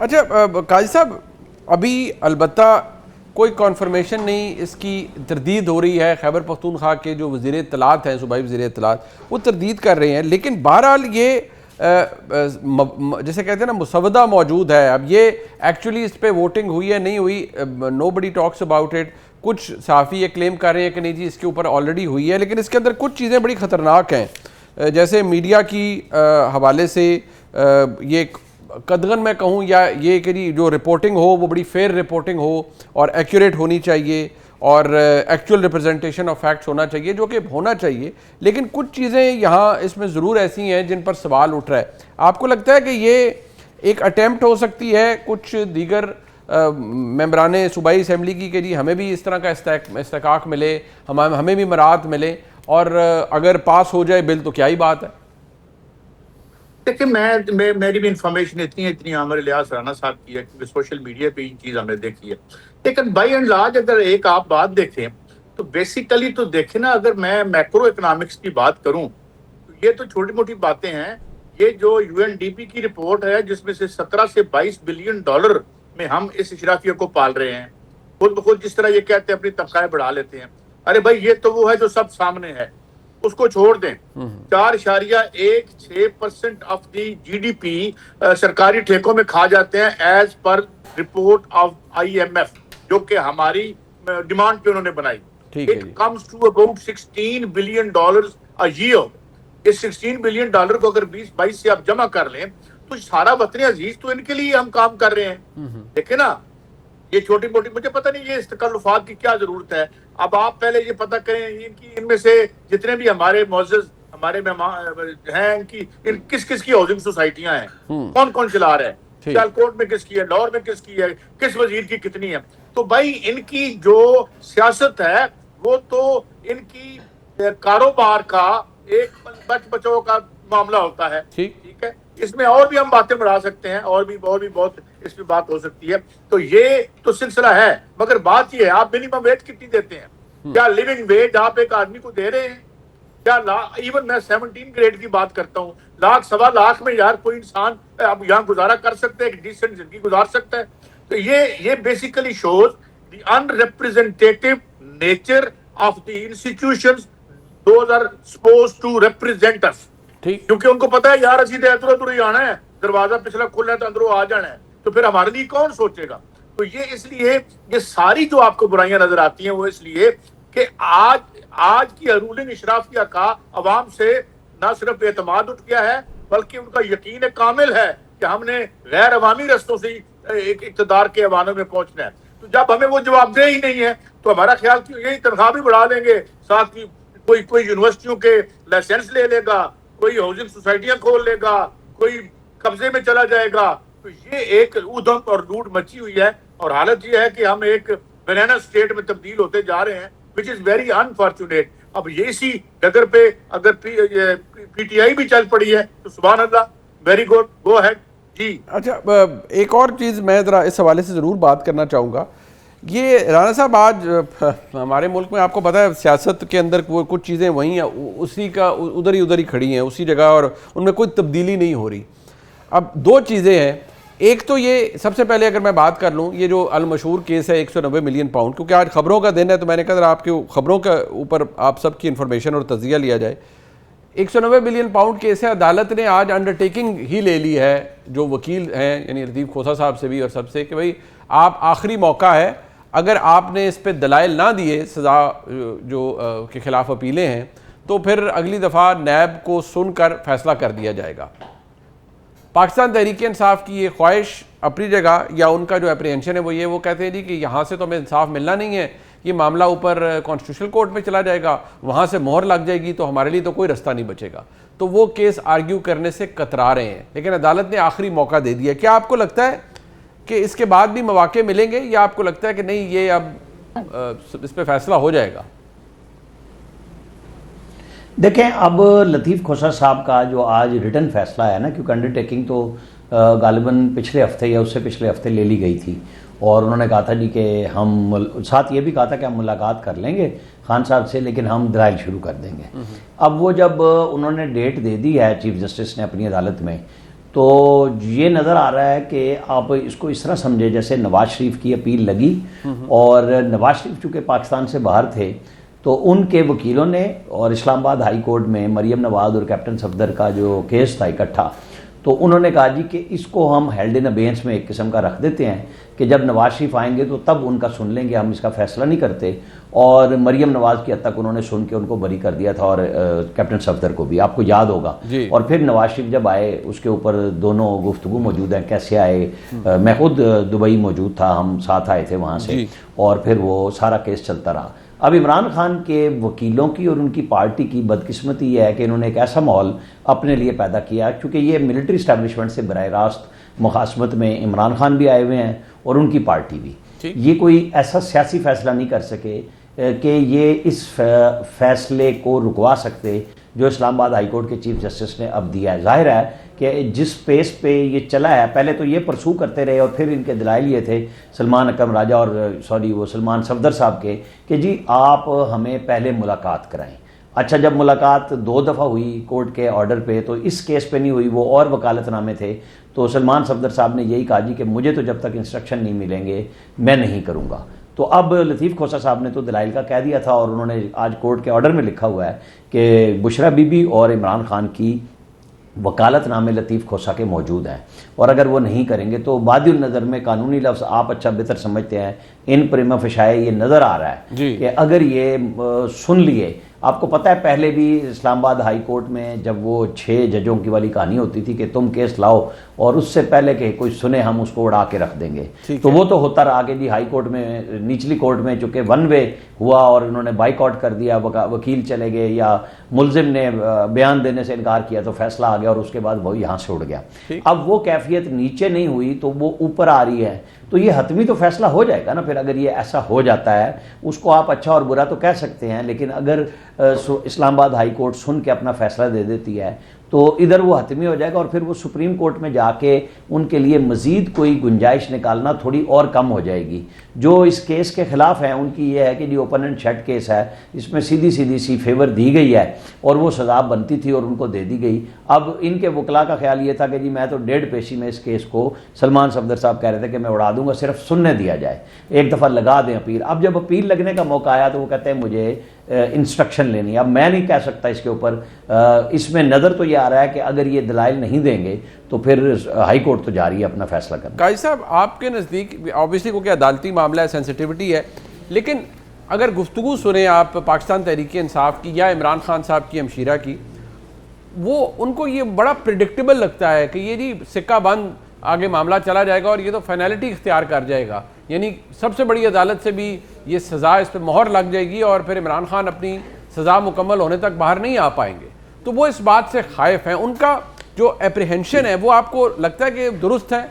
अच्छा काजी साहब, अभी अलबत्ता कोई कॉन्फर्मेशन नहीं, इसकी तरदीद हो रही है। खैबर पख्तूनख्वा के जो वज़ीर इत्तलात हैं, सूबाई वज़ीर इत्तलात, वो तरदीद कर रहे हैं, लेकिन बहरहाल ये जैसे कहते हैं ना मुसवदा मौजूद है। अब ये एक्चुअली इस पर वोटिंग हुई है नहीं हुई, nobody talks about it. कुछ सहाफ़ी ये क्लेम कर रहे हैं कि नहीं जी इसके ऊपर ऑलरेडी हुई है, लेकिन इसके अंदर कुछ चीज़ें बड़ी ख़तरनाक हैं। जैसे मीडिया की हवाले से ये कदगन मैं कहूँ, या ये कि जी जो रिपोर्टिंग हो वो बड़ी फेयर रिपोर्टिंग हो और एक्यूरेट होनी चाहिए और एक्चुअल रिप्रेजेंटेशन ऑफ फैक्ट्स होना चाहिए, जो कि होना चाहिए। लेकिन कुछ चीज़ें यहाँ इसमें ज़रूर ऐसी हैं जिन पर सवाल उठ रहा है। आपको लगता है कि ये एक अटैम्प्ट हो सकती है कुछ दीगर मेंबरान सूबाई असम्बली की कि जी हमें भी इस तरह का इस्तेकाक मिले, हमें भी मराहत मिले, और अगर पास हो जाए बिल तो क्या ही बात है। देखिए, मेरी भी इंफॉर्मेशन इतनी आमिर इलियास राना साहब की है, क्योंकि सोशल मीडिया पे ये चीज हमने देखी है। लेकिन बाई एंड लार्ज अगर एक आप बात देखें तो बेसिकली तो देखें ना, अगर मैं मैक्रो इकोनॉमिक्स की बात करूं तो ये तो छोटी मोटी बातें हैं। ये जो यूएनडीपी की रिपोर्ट है जिसमें से 17 से 22 बिलियन डॉलर में हम इस इशराफिया को पाल रहे हैं, खुद ब खुद जिस तरह ये कहते हैं अपनी तनख्वाहें बढ़ा लेते हैं। अरे भाई, ये तो वो है जो सब सामने है, उसको छोड़ दें। 4.16% ऑफ दी जीडीपी सरकारी ठेकों में खा जाते हैं as per report of IMF, जो कि हमारी डिमांड पे उन्होंने बनाई। It comes to about 16 billion dollars a year. इस 16 बिलियन डॉलर को अगर 20-22 से आप जमा कर लें तो सारा वतन अजीज तो इनके लिए हम काम कर रहे हैं। देखे ना, ये छोटी मोटी, मुझे पता नहीं ये तकल्लुफात की क्या जरूरत है। अब आप पहले ये पता करें इनमें से जितने भी हमारे मौजूद हमारे मेहमान हैं कि किस किस की हाउसिंग सोसाइटियां हैं, कौन कौन चला रहा है, सियालकोट में किसकी है, लाहौर में किसकी है, किस वजीर की कितनी है। तो भाई इनकी जो सियासत है वो तो इनकी कारोबार का एक बच बचाव का मामला होता है। ठीक है, इसमें और भी हम बातें बढ़ा सकते हैं, और भी बहुत इस पे बात हो सकती है। तो ये तो सिलसिला है, मगर बात ये है आप मिनिमम वेज कितनी देते हैं? क्या लिविंग वेज आप एक आदमी को दे रहे हैं? क्या इवन मैं 17 ग्रेड की बात करता हूँ, लाख सवा लाख में यार कोई इंसान अब यहाँ गुजारा कर सकता है, एक डिसेंट जिंदगी गुजार सकता है। तो ये basically shows the unrepresentative nature of the institutions those are supposed to represent us. क्योंकि उनको पता है यार असी इधर ही आना है, दरवाजा पिछला खुला है तो अंदरों आ जाना है, तो फिर हमारे लिए कौन सोचेगा। तो ये इसलिए ये सारी जो आपको बुराइयां नजर आती हैं वो इसलिए कि आज की रूलिंग इशराफिया का अवाम से न सिर्फ एतमाद उठ गया है, बल्कि उनका यकीन कामिल है कि हमने गैर अवामी रस्तों से एक इक़्तिदार के अवानों में पहुंचना है। तो जब हमें वो जवाबदेह ही नहीं है तो हमारा ख्याल कि यही तनख्वाह भी बढ़ा देंगे, साथ ही कोई यूनिवर्सिटियों के लाइसेंस ले लेगा, कोई हाउसिंग सोसाइटियां खोल लेगा, कोई कब्जे में चला जाएगा। तो ये एक उधम और लूट मची हुई है, और हालत ये है कि हम एक बनाना स्टेट में तब्दील होते जा रहे हैं, विच इज वेरी अनफॉर्चुनेट। अब ये इसी डगर पे अगर पीटीआई भी चल पड़ी है तो सुभान अल्लाह, वेरी गुड, गो अहेड जी। अच्छा, एक और चीज़ मैं ज़रा इस हवाले से ज़रूर बात करना चाहूँगा। ये राना साहब, आज हमारे मुल्क में आपको पता है सियासत के अंदर वो कुछ चीज़ें वहीं उसी का उधर ही खड़ी हैं उसी जगह, और उनमें कोई तब्दीली नहीं हो रही। अब दो चीज़ें हैं, एक तो ये सबसे पहले अगर मैं बात कर लूँ, ये जो अलमशहूर केस है 190 मिलियन पाउंड, क्योंकि आज ख़बरों का दिन है तो मैंने कहा आपके ख़बरों के ऊपर आप सबकी इन्फॉर्मेशन और तजिया लिया जाए। 190 मिलियन पाउंड केस है, अदालत ने आज अंडरटेकिंग ही ले ली है जो वकील हैं, यानी लतीफ़ खोसा साहब से भी और सबसे, कि भाई आप आखिरी मौका है, अगर आपने इस पर दलाइल ना दिए सज़ा जो के ख़िलाफ़ अपीलें हैं, तो फिर अगली दफ़ा नैब को सुनकर फ़ैसला कर दिया जाएगा। पाकिस्तान तहरीक इंसाफ की ये ख्वाहिश अपनी जगह, या उनका जो अप्रीहेंशन है वो कहते हैं जी कि यहाँ से तो हमें इंसाफ मिलना नहीं है, ये मामला ऊपर कॉन्स्टिट्यूशनल कोर्ट में चला जाएगा, वहाँ से मोहर लग जाएगी तो हमारे लिए तो कोई रास्ता नहीं बचेगा। तो वो केस आर्ग्यू करने से कतरा रहे हैं, लेकिन अदालत ने आखिरी मौका दे दिया। क्या आपको लगता है कि इसके बाद भी मौके मिलेंगे, या आपको लगता है कि नहीं ये अब इस पर फैसला हो जाएगा? देखें, अब लतीफ़ खोसा साहब का जो आज रिटन फैसला है ना, क्योंकि अंडरटेकिंग तो गालिबन पिछले हफ्ते या उससे पिछले हफ्ते ले ली गई थी, और उन्होंने कहा था जी कि हम साथ ये भी कहा था कि हम मुलाकात कर लेंगे खान साहब से, लेकिन हम दलाइल शुरू कर देंगे। अब वो जब उन्होंने डेट दे दी है चीफ जस्टिस ने अपनी अदालत में, तो ये नज़र आ रहा है कि आप इसको इस तरह समझे जैसे नवाज शरीफ की अपील लगी, और नवाज शरीफ चूँकि पाकिस्तान से बाहर थे तो उनके वकीलों ने और इस्लामाबाद हाई कोर्ट में मरियम नवाज और कैप्टन सफदर का जो केस था इकट्ठा, तो उन्होंने कहा जी कि इसको हम हेल्ड इन अबेंस में एक किस्म का रख देते हैं कि जब नवाज शरीफ आएंगे तो तब उनका सुन लेंगे, हम इसका फैसला नहीं करते। और मरियम नवाज की हद तक उन्होंने सुन के उनको बरी कर दिया था, और कैप्टन सफदर को भी, आपको याद होगा। और फिर नवाज शरीफ जब आए उसके ऊपर दोनों गुफ्तगू मौजूद हैं, कैसे आए, मैं खुद दुबई मौजूद था, हम साथ आए थे वहाँ से, और फिर वो सारा केस चलता रहा। अब इमरान खान के वकीलों की और उनकी पार्टी की बदकिस्मती ये है कि इन्होंने एक ऐसा माहौल अपने लिए पैदा किया, क्योंकि ये मिलिट्री इस्टेब्लिशमेंट से बराह रास्त मुखासमत में इमरान खान भी आए हुए हैं और उनकी पार्टी भी। ये कोई ऐसा सियासी फैसला नहीं कर सके कि ये इस फैसले को रुकवा सकते जो इस्लामाबाद हाई कोर्ट के चीफ जस्टिस ने अब दिया है। जाहिर है कि जिस पेस पे ये चला है, पहले तो ये परसू करते रहे और फिर इनके दलाइल ये थे सलमान अकरम राजा और वो सलमान सफदर साहब के कि जी आप हमें पहले मुलाकात कराएं। अच्छा, जब मुलाकात 2 दफ़ा हुई कोर्ट के ऑर्डर पे, तो इस केस पे नहीं हुई, वो और वकालतनामे थे, तो सलमान सफदर साहब ने यही कहा जी कि मुझे तो जब तक इंस्ट्रक्शन नहीं मिलेंगे मैं नहीं करूँगा। तो अब लतीफ़ खोसा साहब ने तो दलाइल का कह दिया था, और उन्होंने आज कोर्ट के ऑर्डर में लिखा हुआ है कि बुशरा बीबी और इमरान खान की वकालतनामे लतीफ़ खोसा के मौजूद हैं, और अगर वो नहीं करेंगे तो बादिल नज़र में कानूनी लफ्ज़ आप अच्छा बेहतर समझते हैं, इन प्रिमा फशाए ये नज़र आ रहा है कि अगर ये सुन लिए, आपको पता है पहले भी इस्लामाबाद हाई कोर्ट में जब वो 6 जजों की वाली कहानी होती थी कि तुम केस लाओ और उससे पहले कि कोई सुने हम उसको उड़ा के रख देंगे, तो वो तो होता रहा कि जी हाई कोर्ट में, निचली कोर्ट में चूँकि 1 वे हुआ और उन्होंने बाइकआउट कर दिया, वकील चले गए या मुलजिम ने बयान देने से इनकार किया तो फैसला आ गया और उसके बाद वो यहाँ से उड़ गया। अब वो कैफियत नीचे नहीं हुई तो वो ऊपर आ रही है, तो ये हतमी तो फैसला हो जाएगा ना। फिर अगर ये ऐसा हो जाता है, उसको आप अच्छा और बुरा तो कह सकते हैं, लेकिन अगर इस्लामाबाद हाई कोर्ट सुन के अपना फैसला दे देती है तो इधर वो हतमी हो जाएगा, और फिर वो सुप्रीम कोर्ट में जाके उनके लिए मज़ीद कोई गुंजाइश निकालना थोड़ी और कम हो जाएगी। जो इस केस के ख़िलाफ़ हैं उनकी ये है कि जी ओपन एंड शट केस है, इसमें सीधी सी फेवर दी गई है और वो सज़ा बनती थी और उनको दे दी गई। अब इनके वकला का ख्याल ये था कि जी मैं तो 1.5 पेशी में इस केस को, सलमान सफदर साहब कह रहे थे कि मैं उड़ा दूंगा, सिर्फ सुनने दिया जाए, एक दफ़ा लगा दें अपील। अब जब अपील लगने का मौका आया तो वो कहते हैं मुझे इंस्ट्रक्शन लेनी। अब मैं नहीं कह सकता इसके ऊपर, इसमें नज़र तो ये आ रहा है कि अगर ये दलाइल नहीं देंगे तो फिर हाई कोर्ट तो जारी है अपना फैसला करना। काजी साहब, आपके नज़दीक ऑब्वियसली को क्या अदालती मामला है, सेंसिटिविटी है, लेकिन अगर गुफ्तगू सुने आप पाकिस्तान तहरीक इंसाफ की या इमरान खान साहब की, हमशीरा की, वो उनको ये बड़ा प्रिडिक्टेबल लगता है कि ये जी सिक्का बंद, आगे मामला चला जाएगा और ये तो फाइनलिटी इख्तियार कर जाएगा, यानी सबसे बड़ी अदालत से भी ये सज़ा, इस पर मोहर लग जाएगी और फिर इमरान खान अपनी सज़ा मुकम्मल होने तक बाहर नहीं आ पाएंगे। तो वो इस बात से खाइफ हैं, उनका जो एप्रीहेंशन है वो आपको लगता है कि दुरुस्त है?